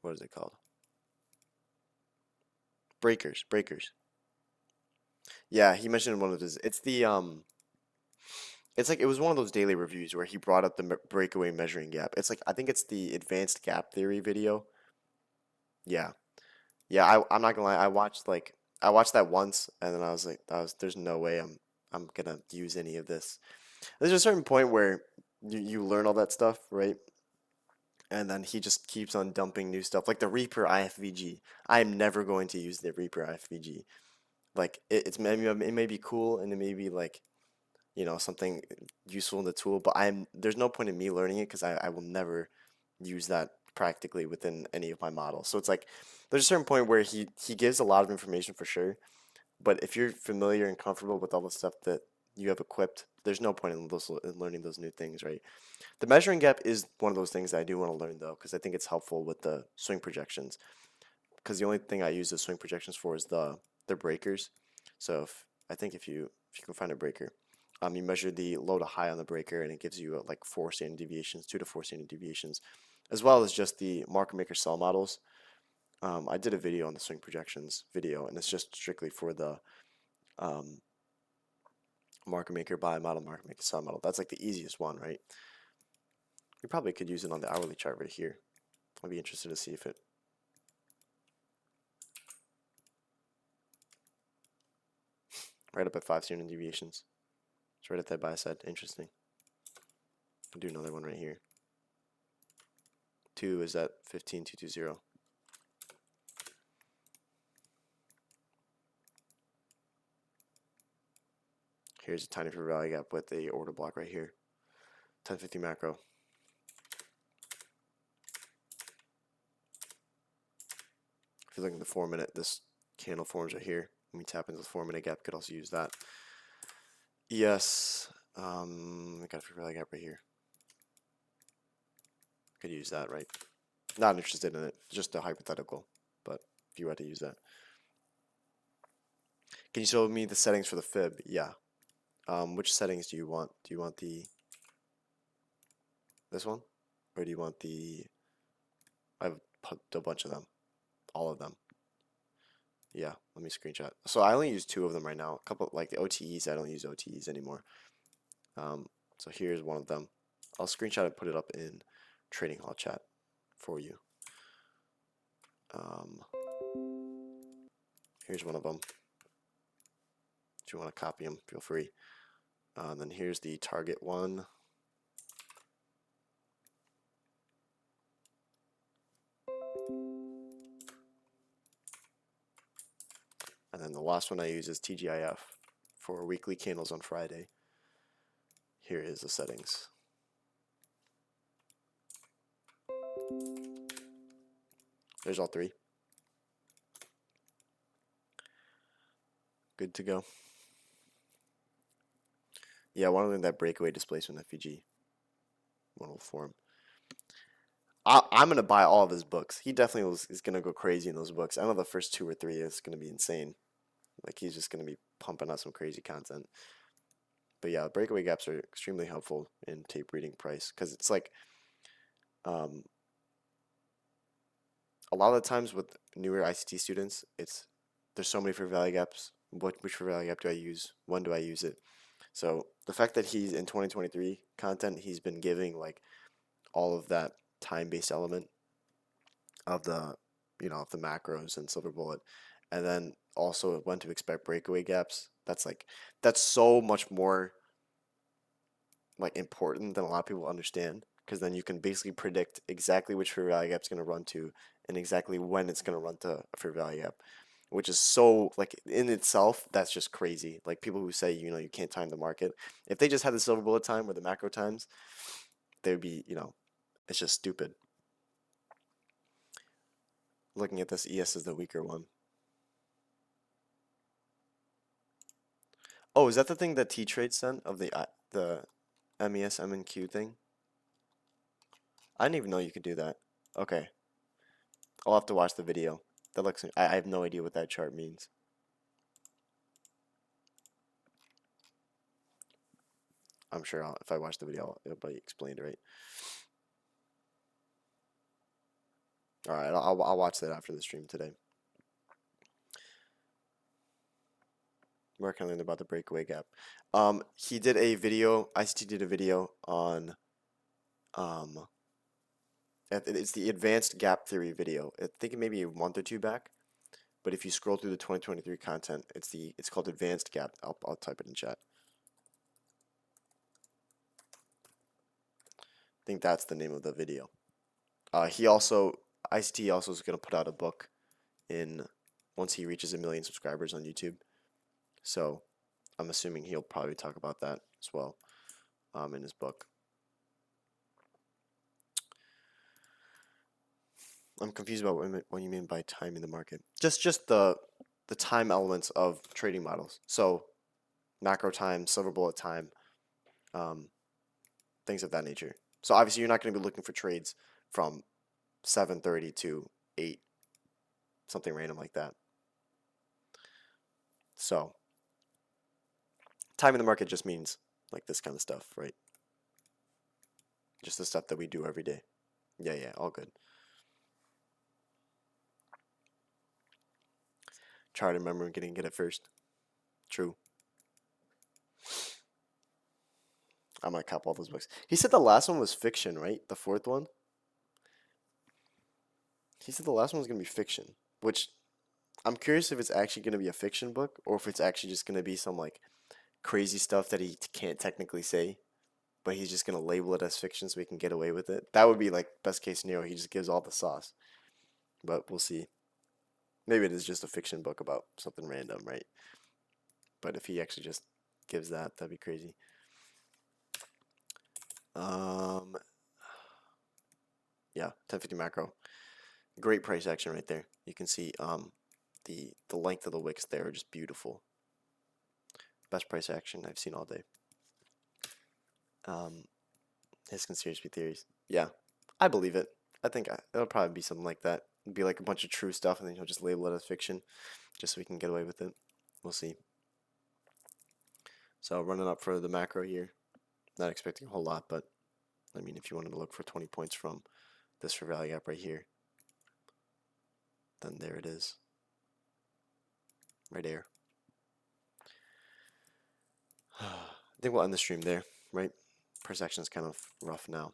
what is it called? breakers. Yeah, he mentioned in one of his. It's the It's like it was one of those daily reviews where he brought up the breakaway measuring gap. It's like I think it's the advanced gap theory video. Yeah, yeah. I'm not gonna lie. I watched that once, and then I was like, there's no way I'm gonna use any of this. There's a certain point where you learn all that stuff, right? And then he just keeps on dumping new stuff, like the Reaper IFVG. I am never going to use the Reaper IFVG. Like it's maybe it may be cool, and it may be like something useful in the tool, but there's no point in me learning it because I will never use that practically within any of my models. So it's like there's a certain point where he gives a lot of information for sure, but if you're familiar and comfortable with all the stuff that you have equipped, there's no point in learning those new things, right? The measuring gap is one of those things that I do want to learn though, because I think it's helpful with the swing projections. Because the only thing I use the swing projections for is the breakers. So I think if you can find a breaker, you measure the low to high on the breaker, and it gives you like 4 standard deviations, 2 to 4 standard deviations, as well as just the market maker cell models. I did a video on the swing projections video, and it's just strictly for the um, market maker buy model, market maker sell model. That's like the easiest one, right? You probably could use it on the hourly chart right here. I'd be interested to see if it. Right up at 5 standard deviations. It's right at that buy side. Interesting. I'll do another one right here. 2 is at 15,220. Here's a tiny fair value gap with a order block right here. 1050 macro. If you're looking at the 4-minute, this candle forms right here. When we tap into the 4-minute gap, could also use that. ES, I got a fair value gap right here. Could use that, right? Not interested in it, just a hypothetical, but if you had to use that. Can you show me the settings for the fib? Yeah. Which settings do you want? Do you want this one? Or do you want I've put a bunch of them. All of them. Yeah, let me screenshot. So I only use 2 of them right now. A couple, like the OTEs, I don't use OTEs anymore. So here's one of them. I'll screenshot and put it up in Trading Hall chat for you. Here's one of them. If you want to copy them, feel free. Then here's the target one. And then the last one I use is TGIF for weekly candles on Friday. Here is the settings. There's all 3. Good to go. Yeah, I want to learn that breakaway displacement FVG. One will form. I'm gonna buy all of his books. He definitely is gonna go crazy in those books. I know the first 2 or 3 is gonna be insane. Like he's just gonna be pumping out some crazy content. But yeah, breakaway gaps are extremely helpful in tape reading price because it's like a lot of the times with newer ICT students, there's so many fair value gaps. Which fair value gap do I use? When do I use it? So the fact that he's in 2023 content, he's been giving like all of that time-based element of the of the macros and silver bullet, and then also when to expect breakaway gaps. That's so much more like important than a lot of people understand, because then you can basically predict exactly which fair value gap is going to run to and exactly when it's going to run to a fair value gap, which is so like in itself that's just crazy. Like people who say you can't time the market, if they just had the silver bullet time or the macro times, they would be it's just stupid. Looking at this, ES is the weaker one. Oh, is that the thing that T-Trade sent of the MES MNQ thing? I didn't even know you could do that. Okay, I'll have to watch the video. That looks. I have no idea what that chart means. I'm sure if I watch the video, it'll be explained right. All right, I'll watch that after the stream today. Where can I learn about the breakaway gap? He did a video, ICT did a video on, um, it's the advanced gap theory video. I think it may be a month or two back, but if you scroll through the 2023 content, it's called advanced gap. I'll type it in chat. I think that's the name of the video. ICT also is going to put out a book once he reaches 1 million subscribers on YouTube. So I'm assuming he'll probably talk about that as well in his book. I'm confused about what you mean by time in the market. Just the time elements of trading models. So macro time, silver bullet time, things of that nature. So obviously you're not going to be looking for trades from 7:30 to 8, something random like that. So time in the market just means like this kind of stuff, right? Just the stuff that we do every day. Yeah, all good. Try to remember and get it first. True. I might cop all those books. He said the last one was fiction, right? The fourth one? He said the last one was going to be fiction, which I'm curious if it's actually going to be a fiction book or if it's actually just going to be some like crazy stuff that he can't technically say, but he's just going to label it as fiction so we can get away with it. That would be like best case scenario. He just gives all the sauce, but we'll see. Maybe it is just a fiction book about something random, right? But if he actually just gives that, that'd be crazy. Yeah, 1050 macro. Great price action right there. You can see the length of the wicks there are just beautiful. Best price action I've seen all day. His conspiracy theories. Yeah, I believe it. I think it'll probably be something like that. It'll be like a bunch of true stuff, and then he'll just label it as fiction, just so we can get away with it. We'll see. So running up for the macro here. Not expecting a whole lot, but I mean, if you wanted to look for 20 points from this for value gap right here, then there it is. Right there. I think we'll end the stream there, right? Price action is kind of rough now.